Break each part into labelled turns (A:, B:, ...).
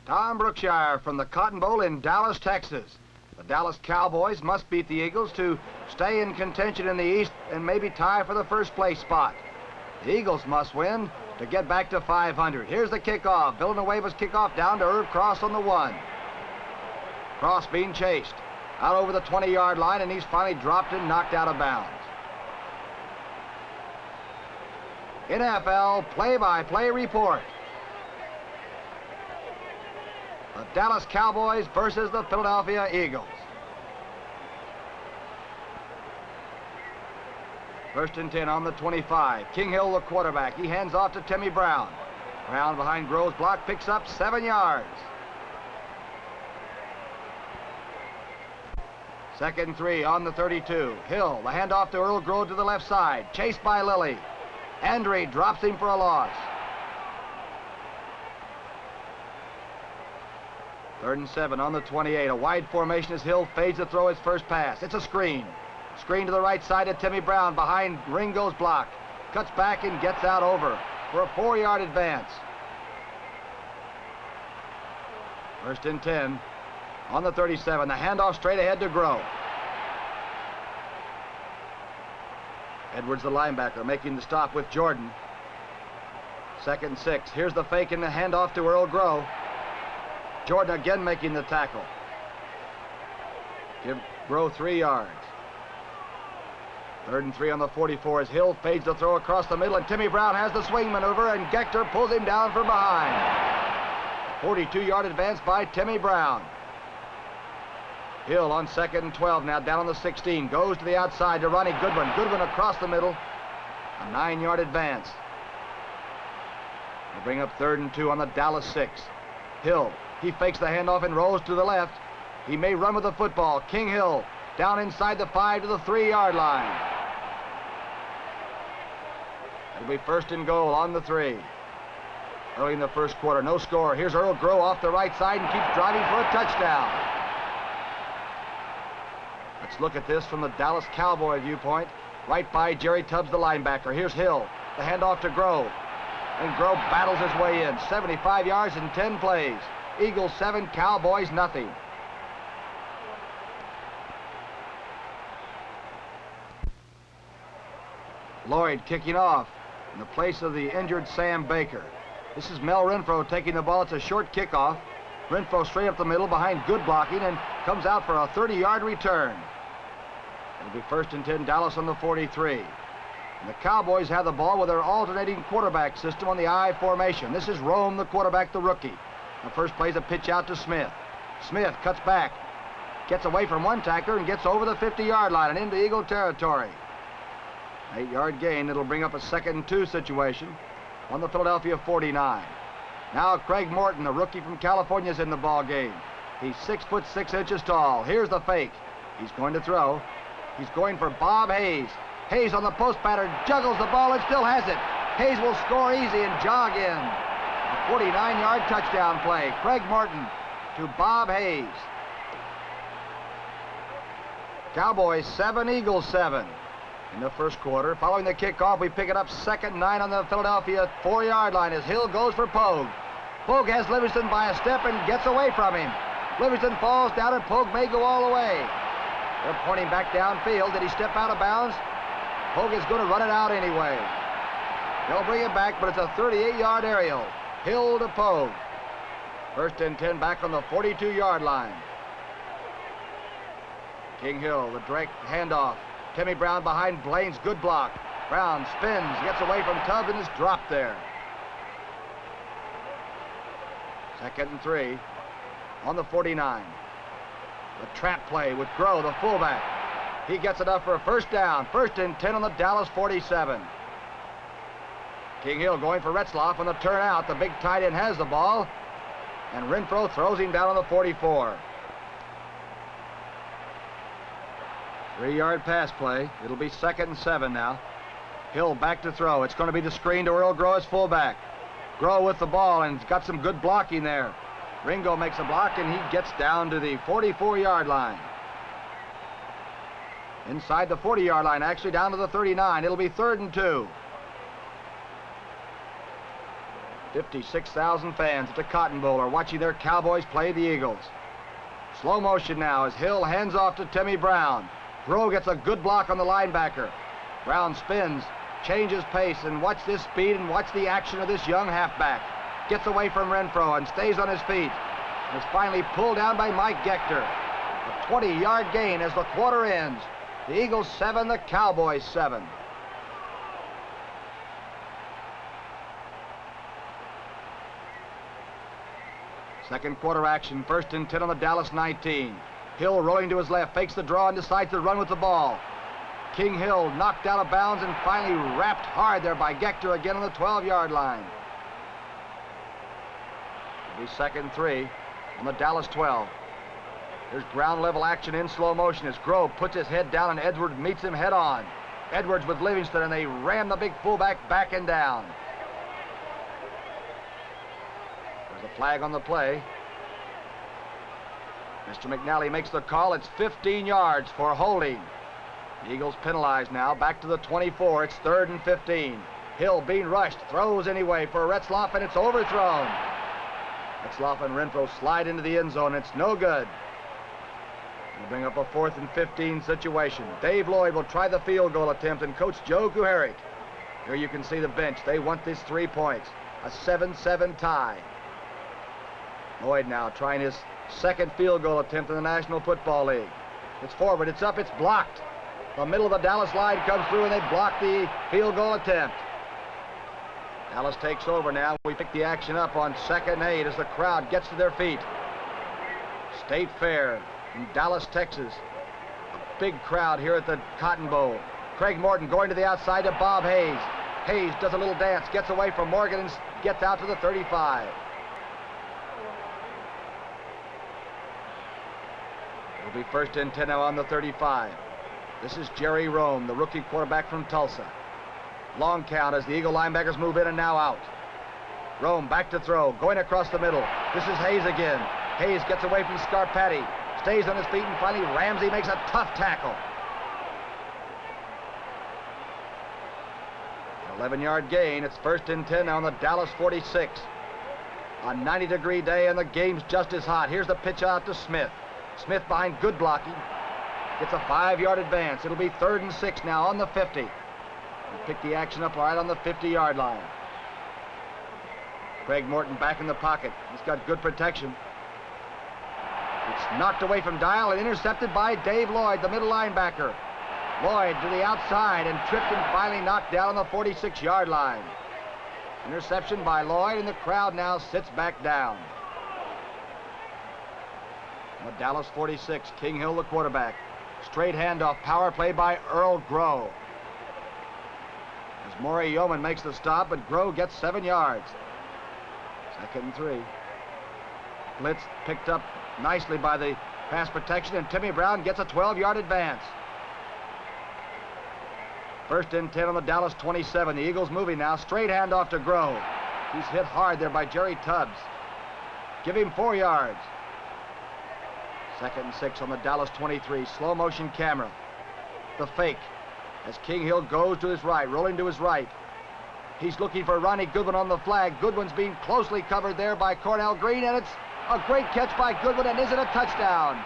A: Tom Brookshire from the Cotton Bowl in Dallas, Texas. The Dallas Cowboys must beat the Eagles to stay in contention in the East and maybe tie for the first place spot. The Eagles must win to get back to 500. Here's the kickoff. Villanueva's kickoff down to Herb Cross on the 1. Cross being chased out over the 20-yard line, and he's finally dropped and knocked out of bounds. NFL play-by-play report. The Dallas Cowboys versus the Philadelphia Eagles. First and 10 on the 25. King Hill, the quarterback. He hands off to Timmy Brown. Brown behind Grove's block, picks up 7 yards. Second and 3 on the 32. Hill, the handoff to Earl Grove to the left side. Chased by Lilly. Andre drops him for a loss. Third and 7 on the 28. A wide formation as Hill fades to throw his first pass. It's a screen. Screen to the right side of Timmy Brown behind Ringo's block. Cuts back and gets out over for a 4-yard advance. First and 10 on the 37. The handoff straight ahead to Grow. Edwards, the linebacker, making the stop with Jordan. Second and 6. Here's the fake and the handoff to Earl Grow. Jordan again making the tackle. Give Grow 3 yards. Third and 3 on the 44 as Hill fades to throw across the middle, and Timmy Brown has the swing maneuver, and Gector pulls him down from behind. 42-yard advance by Timmy Brown. Hill on second and 12 now, down on the 16. Goes to the outside to Ronnie Goodwin. Goodwin across the middle. A 9-yard advance. They bring up third and 2 on the Dallas 6. Hill, he fakes the handoff and rolls to the left. He may run with the football. King Hill down inside the 5 to the 3-yard line. It'll be first and goal on the 3. Early in the first quarter, no score. Here's Earl Grow off the right side and keeps driving for a touchdown. Let's look at this from the Dallas Cowboy viewpoint. Right by Jerry Tubbs, the linebacker. Here's Hill, the handoff to Grow. And Grow battles his way in. 75 yards in 10 plays. Eagles 7, Cowboys nothing. Lloyd kicking off in the place of the injured Sam Baker. This is Mel Renfro taking the ball. It's a short kickoff. Renfro straight up the middle behind good blocking and comes out for a 30-yard return. It'll be first and 10, Dallas on the 43. And the Cowboys have the ball with their alternating quarterback system on the I formation. This is Rome, the quarterback, the rookie. The first play's a pitch out to Smith. Smith cuts back, gets away from one tackler and gets over the 50-yard line and into Eagle territory. 8-yard gain. It'll bring up a second and 2 situation on the Philadelphia 49. Now Craig Morton, the rookie from California, is in the ball game. He's 6 foot 6 inches tall. Here's the fake. He's going to throw. He's going for Bob Hayes. Hayes on the post pattern, juggles the ball and still has it. Hayes will score easy and jog in. A 49-yard touchdown play. Craig Morton to Bob Hayes. Cowboys 7, Eagles 7. In the first quarter, following the kickoff, we pick it up 2nd and 9 on the Philadelphia 4-yard line as Hill goes for Pogue. Pogue has Livingston by a step and gets away from him. Livingston falls down and Pogue may go all the way. They're pointing back downfield. Did he step out of bounds? Pogue is going to run it out anyway. They'll bring it back, but it's a 38-yard aerial. Hill to Pogue. First and 10 back on the 42-yard line. King Hill, the direct handoff. Timmy Brown behind Blaine's good block. Brown spins, gets away from Tubbs and is dropped there. Second and 3 on the 49. The trap play with Grow, the fullback. He gets enough for a first down. First and 10 on the Dallas 47. King Hill going for Retzloff on the turn out. The big tight end has the ball. And Renfro throws him down on the 44. 3-yard pass play. It'll be 2nd and 7 now. Hill back to throw. It's going to be the screen to Earl Grow as fullback. Grow with the ball and got some good blocking there. Ringo makes a block and he gets down to the 44-yard line. Inside the 40-yard line, actually down to the 39. It'll be 3rd and 2. 56,000 fans at the Cotton Bowl are watching their Cowboys play the Eagles. Slow motion now as Hill hands off to Timmy Brown. Groh gets a good block on the linebacker. Brown spins, changes pace, and watch this speed and watch the action of this young halfback. Gets away from Renfro and stays on his feet. And is finally pulled down by Mike Gector. A 20-yard gain as the quarter ends. The Eagles 7, the Cowboys 7. Second quarter action, 1st and 10 on the Dallas 19. Hill rolling to his left, fakes the draw and decides to run with the ball. King Hill knocked out of bounds and finally wrapped hard there by Gector again on the 12-yard line. It'll be 2nd and 3 on the Dallas 12. There's ground level action in slow motion as Groh puts his head down and Edwards meets him head on. Edwards with Livingston, and they ram the big fullback back and down. There's a flag on the play. Mr. McNally makes the call. It's 15 yards for holding. The Eagles penalized now. Back to the 24. It's 3rd and 15. Hill being rushed. Throws anyway for Retzloff, and it's overthrown. Retzloff and Renfro slide into the end zone. It's no good. We'll bring up a 4th and 15 situation. Dave Lloyd will try the field goal attempt, and Coach Joe Kuharich. Here you can see the bench. They want this 3 points. A 7-7 tie. Lloyd now trying his 2nd field goal attempt in the National Football League. It's forward. It's up. It's blocked. The middle of the Dallas line comes through, and they block the field goal attempt. Dallas takes over now. We pick the action up on 2nd and 8 as the crowd gets to their feet. State Fair in Dallas, Texas. A big crowd here at the Cotton Bowl. Craig Morton going to the outside to Bob Hayes. Hayes does a little dance, gets away from Morgan, and gets out to the 35. It'll be 1st and 10 now on the 35. This is Jerry Rome, the rookie quarterback from Tulsa. Long count as the Eagle linebackers move in and now out. Rome back to throw, going across the middle. This is Hayes again. Hayes gets away from Scarpati, stays on his feet, and finally Ramsey makes a tough tackle. 11-yard gain. It's 1st and 10 now on the Dallas 46. A 90-degree day and the game's just as hot. Here's the pitch out to Smith. Smith behind good blocking. Gets a 5-yard advance. It'll be 3rd and 6 now on the 50. We'll pick the action up right on the 50-yard line. Craig Morton back in the pocket. He's got good protection. It's knocked away from Dial and intercepted by Dave Lloyd, the middle linebacker. Lloyd to the outside and tripped and finally knocked down on the 46-yard line. Interception by Lloyd, and the crowd now sits back down. On the Dallas 46, King Hill the quarterback. Straight handoff, power play by Earl Groh. As Maury Yeoman makes the stop, but Groh gets 7 yards. 2nd and 3. Blitz picked up nicely by the pass protection, and Timmy Brown gets a 12-yard advance. 1st and 10 on the Dallas 27. The Eagles moving now. Straight handoff to Groh. He's hit hard there by Jerry Tubbs. Give him 4 yards. 2nd and 6 on the Dallas 23. Slow motion camera. The fake as King Hill goes to his right, rolling to his right. He's looking for Ronnie Goodwin on the flag. Goodwin's being closely covered there by Cornell Green, and it's a great catch by Goodwin, and is it a touchdown?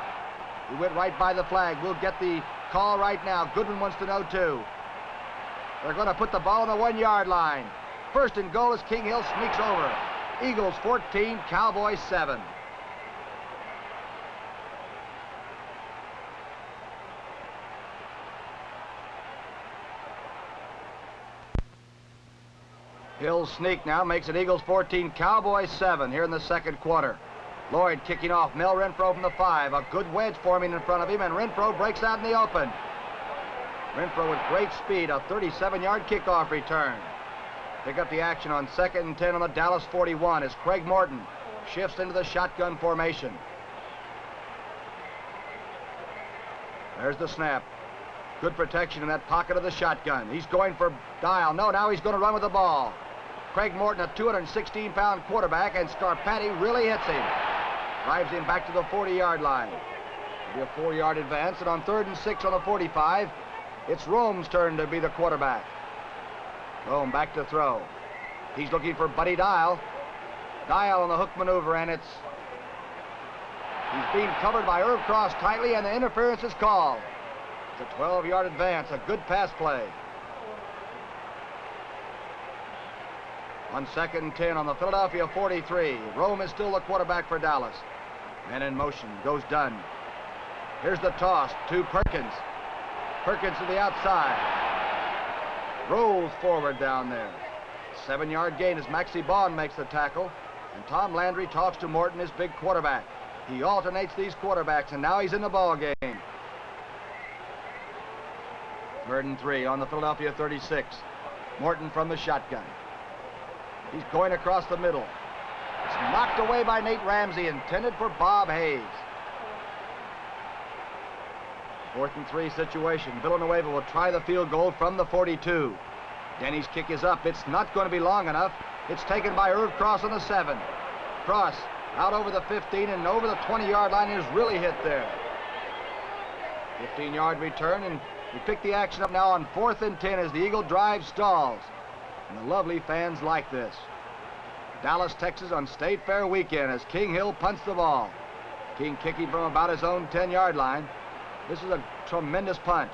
A: He went right by the flag. We'll get the call right now. Goodwin wants to know too. They're going to put the ball on the 1-yard line. 1st and goal as King Hill sneaks over. Eagles 14, Cowboys 7. Hill's sneak now makes it Eagles 14, Cowboys 7 here in the 2nd quarter. Lloyd kicking off. Mel Renfro from the 5. A good wedge forming in front of him, and Renfro breaks out in the open. Renfro with great speed, a 37-yard kickoff return. Pick up the action on 2nd and 10 on the Dallas 41 as Craig Morton shifts into the shotgun formation. There's the snap. Good protection in that pocket of the shotgun. He's going for Dial. No, now he's going to run with the ball. Craig Morton, a 216-pound quarterback, and Scarpati really hits him. Drives him back to the 40-yard line. It'll be a 4-yard advance, and on 3rd and 6 on the 45, it's Rome's turn to be the quarterback. Rome back to throw. He's looking for Buddy Dial. Dial on the hook maneuver, and he's being covered by Irv Cross tightly, and the interference is called. It's a 12-yard advance, a good pass play. On 2nd and 10 on the Philadelphia 43. Rome is still the quarterback for Dallas. Man in motion, goes Dunn. Here's the toss to Perkins. Perkins to the outside. Rolls forward down there. 7-yard gain as Maxie Bond makes the tackle. And Tom Landry talks to Morton, his big quarterback. He alternates these quarterbacks, and now he's in the ball game. 3rd and 3 on the Philadelphia 36. Morton from the shotgun. He's going across the middle. It's knocked away by Nate Ramsey, intended for Bob Hayes. 4th and 3 situation. Villanueva will try the field goal from the 42. Denny's kick is up. It's not going to be long enough. It's taken by Irv Cross on the 7. Cross out over the 15 and over the 20-yard line, is really hit there. 15-yard return, and we pick the action up now on 4th and 10 as the Eagle drive stalls. And the lovely fans like this. Dallas, Texas on State Fair weekend as King Hill punts the ball. King kicking from about his own 10-yard line. This is a tremendous punt.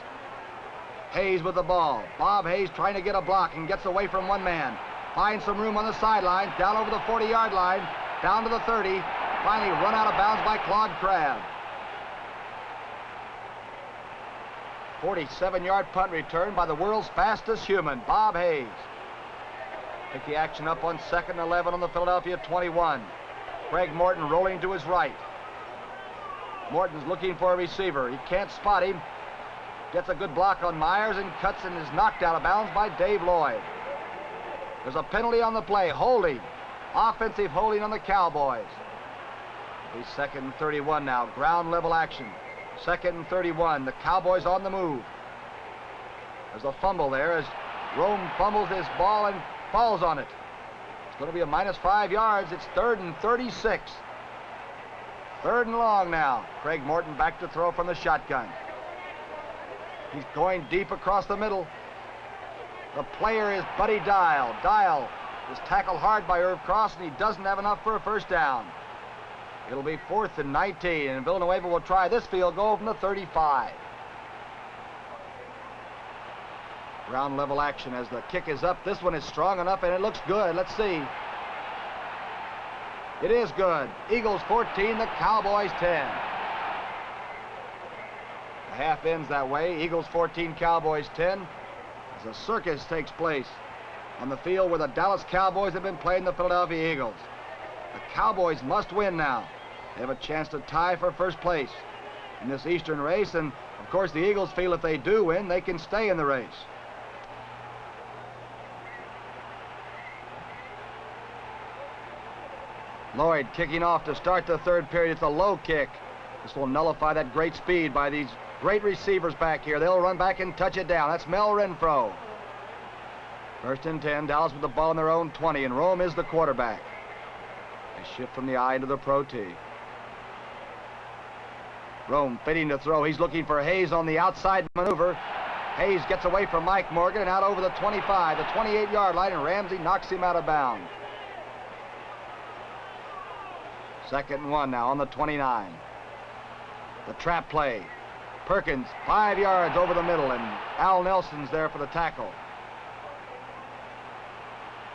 A: Hayes with the ball. Bob Hayes trying to get a block and gets away from one man. Finds some room on the sideline, down over the 40-yard line, down to the 30. Finally run out of bounds by Claude Crabb. 47-yard punt return by the world's fastest human, Bob Hayes. Pick the action up on 2nd and 11 on the Philadelphia 21. Craig Morton rolling to his right. Morton's looking for a receiver. He can't spot him. Gets a good block on Myers and cuts and is knocked out of bounds by Dave Lloyd. There's a penalty on the play. Holding. Offensive holding on the Cowboys. It'll be 2nd and 31 now. Ground level action. 2nd and 31. The Cowboys on the move. There's a fumble there as Rome fumbles his ball and falls on it. It's going to be a -5 yards. It's 3rd and 36. 3rd and long now. Craig Morton back to throw from the shotgun. He's going deep across the middle. The player is Buddy Dial. Dial is tackled hard by Irv Cross, and he doesn't have enough for a first down. It'll be 4th and 19, and Villanueva will try this field goal from the 35. Ground level action as the kick is up. This one is strong enough, and it looks good. Let's see. It is good. Eagles 14, the Cowboys 10. The half ends that way. Eagles 14, Cowboys 10. As a circus takes place on the field where the Dallas Cowboys have been playing the Philadelphia Eagles. The Cowboys must win now. They have a chance to tie for first place in this Eastern race, and of course the Eagles feel if they do win, they can stay in the race. Lloyd kicking off to start the 3rd period. It's a low kick. This will nullify that great speed by these great receivers back here. They'll run back and touch it down. That's Mel Renfro. 1st and 10. Dallas with the ball in their own 20, and Rome is the quarterback. They shift from the I into the pro T. Rome fitting to throw. He's looking for Hayes on the outside maneuver. Hayes gets away from Mike Morgan and out over the 25, the 28-yard line, and Ramsey knocks him out of bounds. 2nd and 1 now on the 29. The trap play. Perkins 5 yards over the middle, and Al Nelson's there for the tackle.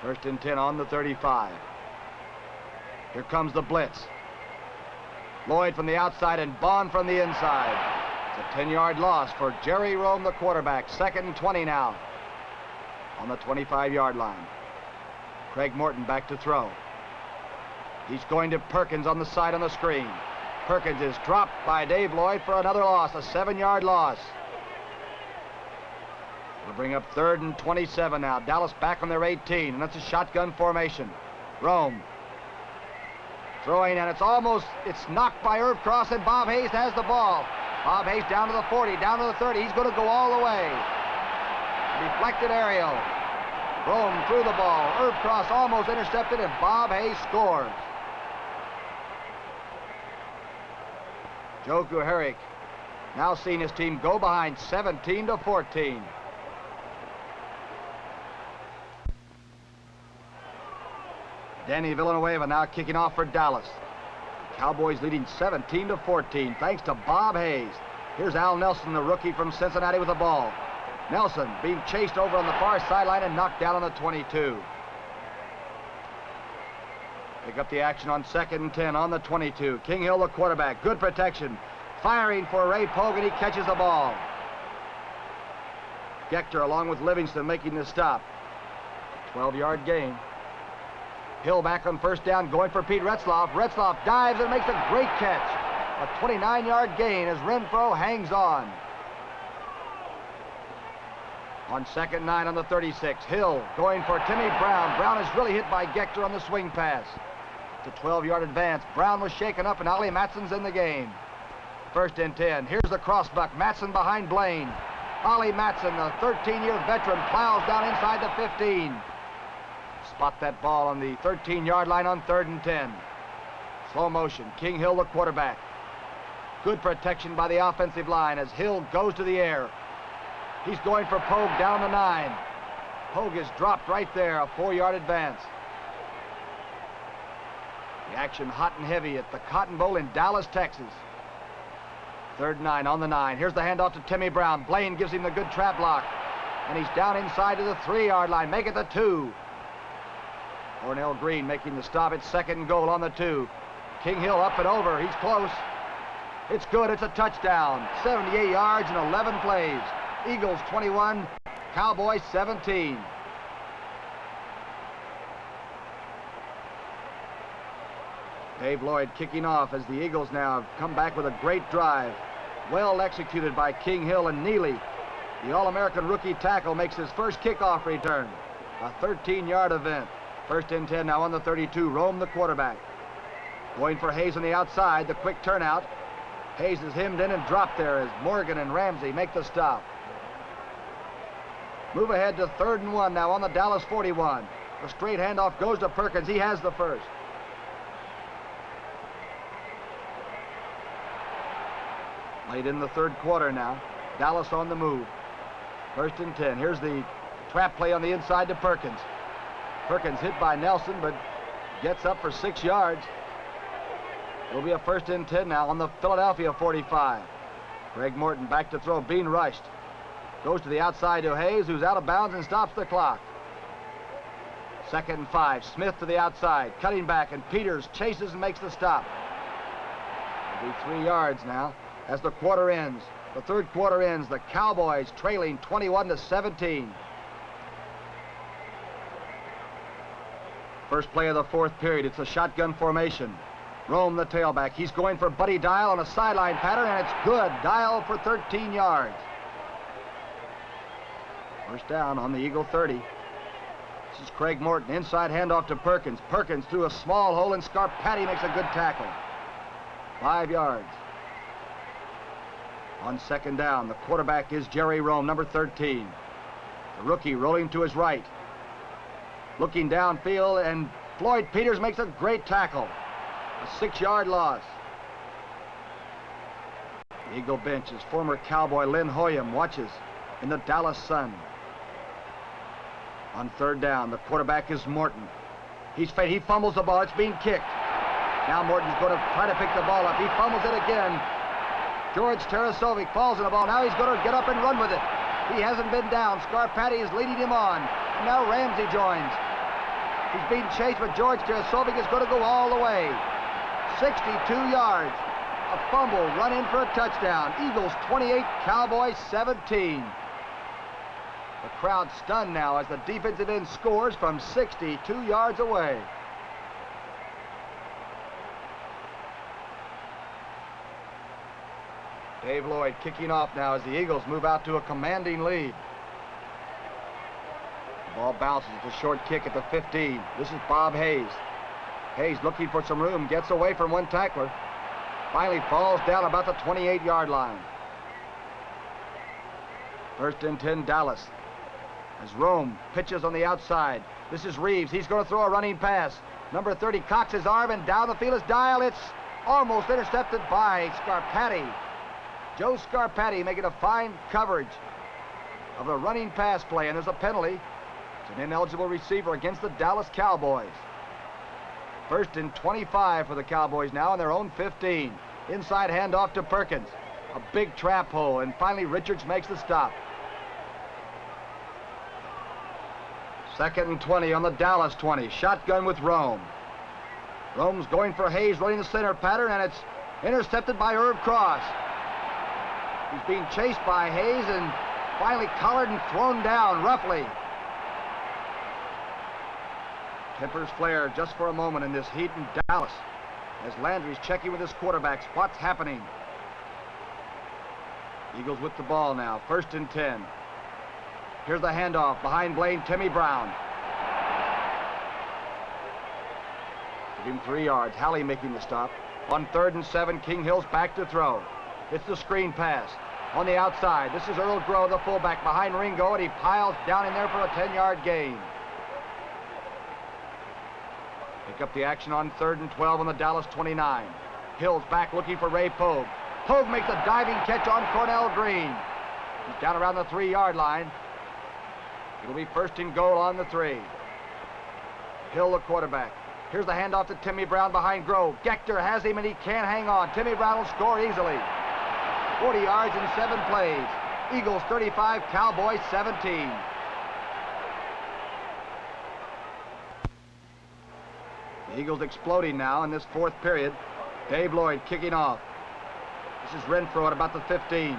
A: 1st and 10 on the 35. Here comes the blitz. Lloyd from the outside and Bond from the inside. It's a 10-yard loss for Jerry Rome, the quarterback. 2nd and 20 now on the 25-yard line. Craig Morton back to throw. He's going to Perkins on the side on the screen. Perkins is dropped by Dave Lloyd for another loss, a 7-yard loss. We'll bring up 3rd and 27 now. Dallas back on their 18, and that's a shotgun formation. Rome throwing, and it's knocked by Irv Cross, and Bob Hayes has the ball. Bob Hayes down to the 40, down to the 30. He's going to go all the way. Deflected aerial. Rome threw the ball. Irv Cross almost intercepted, and Bob Hayes scores. Joe Kuharich now seeing his team go behind 17-14. Danny Villanueva now kicking off for Dallas. Cowboys leading 17-14 thanks to Bob Hayes. Here's Al Nelson, the rookie from Cincinnati, with the ball. Nelson being chased over on the far sideline and knocked down on the 22. Pick up the action on 2nd and 10 on the 22. King Hill, the quarterback. Good protection. Firing for Ray Pogue, and he catches the ball. Gector along with Livingston making the stop. 12-yard gain. Hill back on 1st down, going for Pete Retzloff. Retzloff dives and makes a great catch. A 29-yard gain as Renfro hangs on. On 2nd and 9 on the 36. Hill going for Timmy Brown. Brown is really hit by Gector on the swing pass. It's a 12-yard advance. Brown was shaken up, and Ollie Matson's in the game. 1st and 10. Here's the crossbuck. Matson behind Blaine. Ollie Matson, the 13-year veteran, plows down inside the 15. Spot that ball on the 13-yard line on 3rd and 10. Slow motion. King Hill, the quarterback. Good protection by the offensive line as Hill goes to the air. He's going for Pogue down the 9. Pogue is dropped right there, a 4-yard advance. The action hot and heavy at the Cotton Bowl in Dallas, Texas. 3rd and 9 on the 9. Here's the handoff to Timmy Brown. Blaine gives him the good trap block. And he's down inside to the 3-yard line. Make it the 2. Cornell Green making the stop at 2nd and goal on the 2. King Hill up and over. He's close. It's good. It's a touchdown. 78 yards in 11 plays. Eagles 21, Cowboys 17. Dave Lloyd kicking off as the Eagles now have come back with a great drive. Well executed by King Hill, and Neely, the All-American rookie tackle, makes his first kickoff return. A 13-yard event. 1st and 10 now on the 32. Rome, the quarterback. Going for Hayes on the outside, the quick turnout. Hayes is hemmed in and dropped there as Morgan and Ramsey make the stop. Move ahead to 3rd and 1 now on the Dallas 41. The straight handoff goes to Perkins. He has the first. Late in the 3rd quarter now. Dallas on the move. 1st and 10. Here's the trap play on the inside to Perkins. Perkins hit by Nelson, but gets up for 6 yards. It'll be a 1st and 10 now on the Philadelphia 45. Greg Morton back to throw, being rushed. Goes to the outside to Hayes, who's out of bounds and stops the clock. 2nd and 5. Smith to the outside, cutting back, and Peters chases and makes the stop. It'll be 3 yards now as the quarter ends. The 3rd quarter ends. The Cowboys trailing 21-17. First play of the 4th period. It's a shotgun formation. Rome, the tailback. He's going for Buddy Dial on a sideline pattern, and it's good. Dial for 13 yards. 1st down on the Eagle 30. This is Craig Morton. Inside handoff to Perkins. Perkins through a small hole, and Scarpati makes a good tackle. 5 yards. On 2nd down, the quarterback is Jerry Rome, number 13. The rookie rolling to his right. Looking downfield, and Floyd Peters makes a great tackle. A 6-yard loss. The Eagle bench is former Cowboy Lynn Hoyam watches in the Dallas Sun. On 3rd down, the quarterback is Morton. He fumbles the ball. It's being kicked. Now Morton's going to try to pick the ball up. He fumbles it again. George Tarasovic falls in the ball. Now he's going to get up and run with it. He hasn't been down. Scarpati is leading him on. And now Ramsey joins. He's being chased, but George Tarasovic is going to go all the way. 62 yards. A fumble, run in for a touchdown. Eagles 28, Cowboys 17. The crowd stunned now as the defensive end scores from 62 yards away. Dave Lloyd kicking off now as the Eagles move out to a commanding lead. The ball bounces. It's a short kick at the 15. This is Bob Hayes. Hayes looking for some room, gets away from one tackler. Finally falls down about the 28-yard line. 1st and 10, Dallas. As Rome pitches on the outside. This is Reeves. He's going to throw a running pass. Number 30 cocks his arm, and down the field is Dial. It's almost intercepted by Scarpati. Joe Scarpati making a fine coverage of a running pass play, and there's a penalty. It's an ineligible receiver against the Dallas Cowboys. First and 25 for the Cowboys now on their own 15. Inside handoff to Perkins. A big trap hole, and finally Richards makes the stop. Second and 20 on the Dallas 20. Shotgun with Rome. Rome's going for Hayes, running the center pattern, and it's intercepted by Irv Cross. He's being chased by Hayes and finally collared and thrown down roughly. Tempers flare just for a moment in this heat in Dallas as Landry's checking with his quarterbacks. What's happening? Eagles with the ball now. First and 10. Here's the handoff behind Blaine. Timmy Brown. Give him 3 yards. Halley making the stop. On 3rd and 7, King Hill's back to throw. It's the screen pass. On the outside, this is Earl Groh, the fullback, behind Ringo, and he piles down in there for a 10-yard gain. Pick up the action on 3rd and 12 on the Dallas 29. Hill's back looking for Ray Pogue. Pogue makes a diving catch on Cornell Green. He's down around the 3-yard line. It'll be first and goal on the 3. Hill, the quarterback. Here's the handoff to Timmy Brown behind Grove. Gector has him and he can't hang on. Timmy Brown will score easily. 40 yards in 7 plays. Eagles 35, Cowboys 17. The Eagles exploding now in this 4th period. Dave Lloyd kicking off. This is Renfro at about the 15.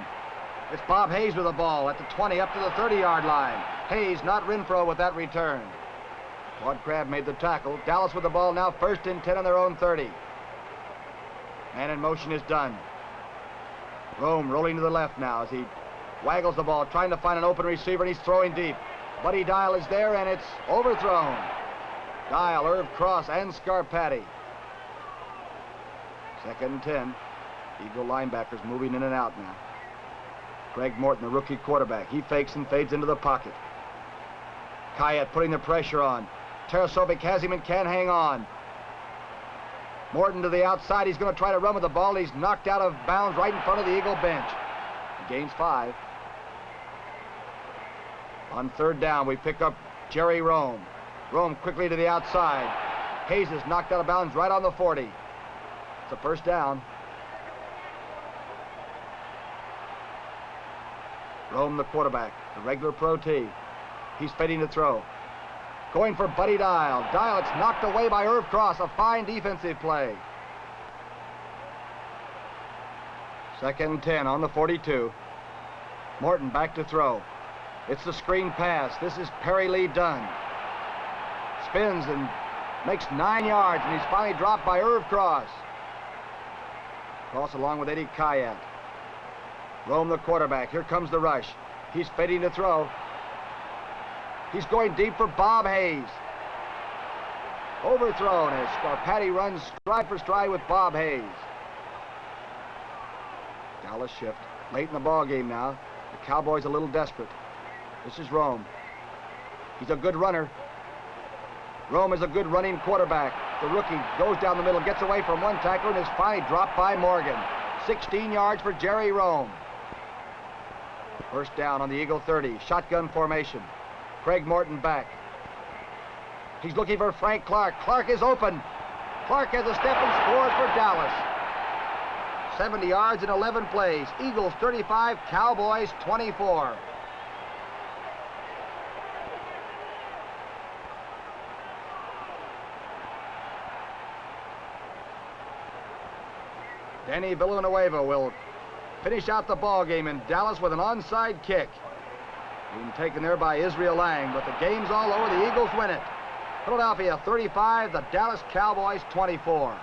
A: It's Bob Hayes with the ball at the 20 up to the 30-yard line. Hayes, not Renfro, with that return. Claude Crabb made the tackle. Dallas with the ball now, first and 10 on their own 30. Man in motion is done. Rome rolling to the left now as he waggles the ball, trying to find an open receiver, and he's throwing deep. Buddy Dial is there, and it's overthrown. Dial, Irv Cross, and Scarpati. Second and 10. Eagle linebackers moving in and out now. Greg Morton, the rookie quarterback. He fakes and fades into the pocket. Kayat putting the pressure on. Tarasovic has him and can't hang on. Morton to the outside. He's going to try to run with the ball. He's knocked out of bounds right in front of the Eagle bench. He gains 5. On 3rd down, we pick up Jerry Rome. Rome quickly to the outside. Hayes is knocked out of bounds right on the 40. It's a first down. Rome, the quarterback, the regular pro tee. He's fading to throw. Going for Buddy Dial. Dial, it's knocked away by Irv Cross. A fine defensive play. Second and 10 on the 42. Morton back to throw. It's the screen pass. This is Perry Lee Dunn. Spins and makes 9 yards, and he's finally dropped by Irv Cross. Cross along with Eddie Kayat. Rome, the quarterback. Here comes the rush. He's fading to throw. He's going deep for Bob Hayes. Overthrown as Scarpati runs stride for stride with Bob Hayes. Dallas shift. Late in the ball game now. The Cowboys a little desperate. This is Rome. He's a good runner. Rome is a good running quarterback. The rookie goes down the middle, gets away from one tackler, and is finally dropped by Morgan. 16 yards for Jerry Rome. First down on the Eagle 30. Shotgun formation. Craig Morton back. He's looking for Frank Clark. Clark is open. Clark has a step and scores for Dallas. 70 yards in 11 plays. Eagles 35, Cowboys 24. Danny Villanueva will finish out the ball game in Dallas with an onside kick. Being taken there by Israel Lang, but the game's all over. The Eagles win it. Philadelphia 35, the Dallas Cowboys 24.